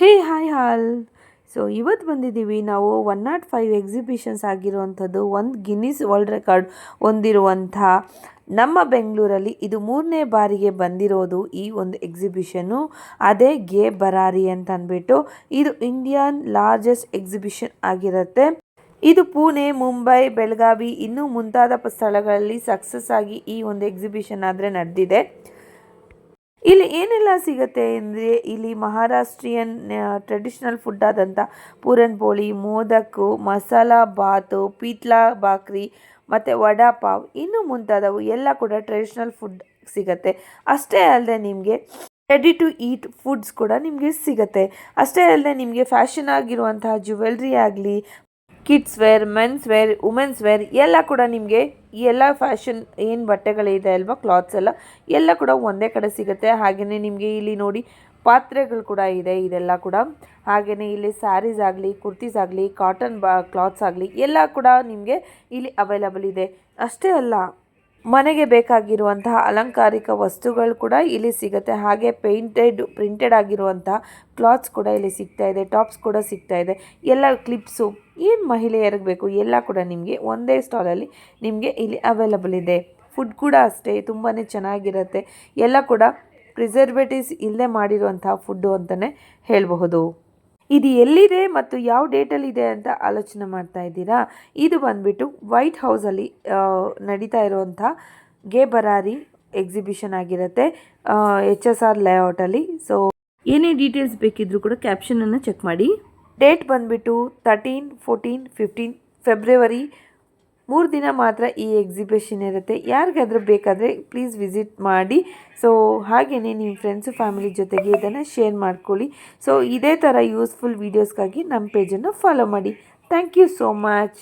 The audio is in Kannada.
ಹೇ ಹಾಯ್ ಹಾಲ್. ಇವತ್ತು ಬಂದಿದ್ದೀವಿ ನಾವು 105 ಎಕ್ಸಿಬಿಷನ್ಸ್ ಆಗಿರುವಂಥದ್ದು, ಒಂದು ಗಿನ್ನಿಸ್ ವರ್ಲ್ಡ್ ರೆಕಾರ್ಡ್ ಹೊಂದಿರುವಂಥ ನಮ್ಮ ಬೆಂಗಳೂರಲ್ಲಿ ಇದು 3ನೇ ಬಾರಿಗೆ ಬಂದಿರೋದು ಈ ಒಂದು ಎಕ್ಸಿಬಿಷನ್ನು. ಅದೇ ಗೆ ಬರಾರಿ ಅಂತ ಅಂದ್ಬಿಟ್ಟು ಇದು ಇಂಡಿಯನ್ ಲಾರ್ಜೆಸ್ಟ್ ಎಕ್ಸಿಬಿಷನ್ ಆಗಿರುತ್ತೆ. ಇದು ಪುಣೆ, ಮುಂಬೈ, ಬೆಳಗಾವಿ ಇನ್ನೂ ಮುಂತಾದ ಸ್ಥಳಗಳಲ್ಲಿ ಸಕ್ಸಸ್ ಆಗಿ ಈ ಒಂದು ಎಕ್ಸಿಬಿಷನ್ ಆದರೆ ನಡೆದಿದೆ. ಇಲ್ಲಿ ಏನೆಲ್ಲ ಸಿಗುತ್ತೆ ಅಂದರೆ ಇಲ್ಲಿ ಮಹಾರಾಷ್ಟ್ರೀಯನ್ ಟ್ರೆಡಿಷ್ನಲ್ ಫುಡ್ ಆದಂಥ ಪೂರನ್ ಪೋಳಿ, ಮೋದಕ್, ಮಸಾಲ ಬಾತು, ಪೀಟ್ಲಾ ಬಾಕ್ರಿ ಮತ್ತು ವಡಾ ಪಾವ್ ಇನ್ನೂ ಮುಂತಾದವು ಎಲ್ಲ ಕೂಡ ಟ್ರೆಡಿಷ್ನಲ್ ಫುಡ್ ಸಿಗುತ್ತೆ. ಅಷ್ಟೇ ಅಲ್ಲದೆ ನಿಮಗೆ ರೆಡಿ ಟು ಈಟ್ ಫುಡ್ಸ್ ಕೂಡ ನಿಮಗೆ ಸಿಗುತ್ತೆ. ಅಷ್ಟೇ ಅಲ್ಲದೆ ನಿಮಗೆ ಫ್ಯಾಷನ್ ಆಗಿರುವಂತಹ ಜ್ಯುವೆಲ್ರಿ ಆಗಲಿ, kids wear, men's wear, women's wear ಎಲ್ಲ ಕೂಡ ನಿಮಗೆ ಈ ಎಲ್ಲ ಫ್ಯಾಷನ್ ಏನು ಬಟ್ಟೆಗಳಿದೆ ಅಲ್ವಾ, ಕ್ಲಾತ್ಸ್ ಎಲ್ಲ ಕೂಡ ಒಂದೇ ಕಡೆ ಸಿಗುತ್ತೆ. ಹಾಗೆಯೇ ನಿಮಗೆ ಇಲ್ಲಿ ನೋಡಿ ಪಾತ್ರೆಗಳು ಕೂಡ ಇದೆ ಇದೆಲ್ಲ ಕೂಡ. ಹಾಗೆಯೇ ಇಲ್ಲಿ ಸ್ಯಾರೀಸ್ ಆಗಲಿ, ಕುರ್ತೀಸ್ ಆಗಲಿ, ಕಾಟನ್ ಕ್ಲಾತ್ಸ್ ಆಗಲಿ ಎಲ್ಲ ಕೂಡ ನಿಮಗೆ ಇಲ್ಲಿ ಅವೈಲಬಲ್ ಇದೆ. ಅಷ್ಟೇ ಅಲ್ಲ, ಮನೆಗೆ ಬೇಕಾಗಿರುವಂತಹ ಅಲಂಕಾರಿಕ ವಸ್ತುಗಳು ಕೂಡ ಇಲ್ಲಿ ಸಿಗುತ್ತೆ. ಹಾಗೆ ಪ್ರಿಂಟೆಡ್ ಆಗಿರುವಂತಹ ಕ್ಲಾತ್ಸ್ ಕೂಡ ಇಲ್ಲಿ ಸಿಗ್ತಾ ಇದೆ, ಟಾಪ್ಸ್ ಕೂಡ ಸಿಗ್ತಾ ಇದೆ. ಎಲ್ಲ ಕ್ಲಿಪ್ಸು ಏನು ಮಹಿಳೆಯರಿಗೆ ಬೇಕು ಎಲ್ಲ ಕೂಡ ನಿಮಗೆ ಒಂದೇ ಸ್ಟಾಲಲ್ಲಿ ನಿಮಗೆ ಇಲ್ಲಿ ಅವೈಲಬಲ್ ಇದೆ. ಫುಡ್ ಕೂಡ ಅಷ್ಟೇ ತುಂಬಾ ಚೆನ್ನಾಗಿರುತ್ತೆ. ಎಲ್ಲ ಕೂಡ ಪ್ರಿಸರ್ವೇಟಿವ್ಸ್ ಇಲ್ಲದೆ ಮಾಡಿರುವಂತಹ ಫುಡ್ಡು ಅಂತಲೇ ಹೇಳಬಹುದು. ಇದು ಎಲ್ಲಿದೆ ಮತ್ತು ಯಾವ ಡೇಟಲ್ಲಿದೆ ಅಂತ ಆಲೋಚನೆ ಮಾಡ್ತಾ ಇದ್ದೀರಾ? ಇದು ಬಂದುಬಿಟ್ಟು ವೈಟ್ ಹೌಸಲ್ಲಿ ನಡೀತಾ ಇರುವಂಥ ಗೆ ಬರಾರಿ ಎಕ್ಸಿಬಿಷನ್ ಆಗಿರುತ್ತೆ, HSR ಲೇಔಟಲ್ಲಿ. ಏನೇ ಡೀಟೇಲ್ಸ್ ಬೇಕಿದ್ರೂ ಕೂಡ ಕ್ಯಾಪ್ಷನನ್ನು ಚೆಕ್ ಮಾಡಿ. ಡೇಟ್ ಬಂದುಬಿಟ್ಟು 13, 14, 15 ಫೆಬ್ರವರಿ 3 ದಿನ ಮಾತ್ರ ಈ ಎಕ್ಸಿಬಿಷನ್ ಇರುತ್ತೆ. ಯಾರಿಗಾದ್ರೂ ಬೇಕಾದರೆ ಪ್ಲೀಸ್ ವಿಸಿಟ್ ಮಾಡಿ. ಹಾಗೆಯೇ ನಿಮ್ಮ ಫ್ರೆಂಡ್ಸು ಫ್ಯಾಮಿಲಿ ಜೊತೆಗೆ ಇದನ್ನು ಶೇರ್ ಮಾಡ್ಕೊಳ್ಳಿ. ಇದೇ ಥರ ಯೂಸ್ಫುಲ್ ವೀಡಿಯೋಸ್ಗಾಗಿ ನಮ್ಮ ಪೇಜನ್ನು ಫಾಲೋ ಮಾಡಿ. Thank you so much.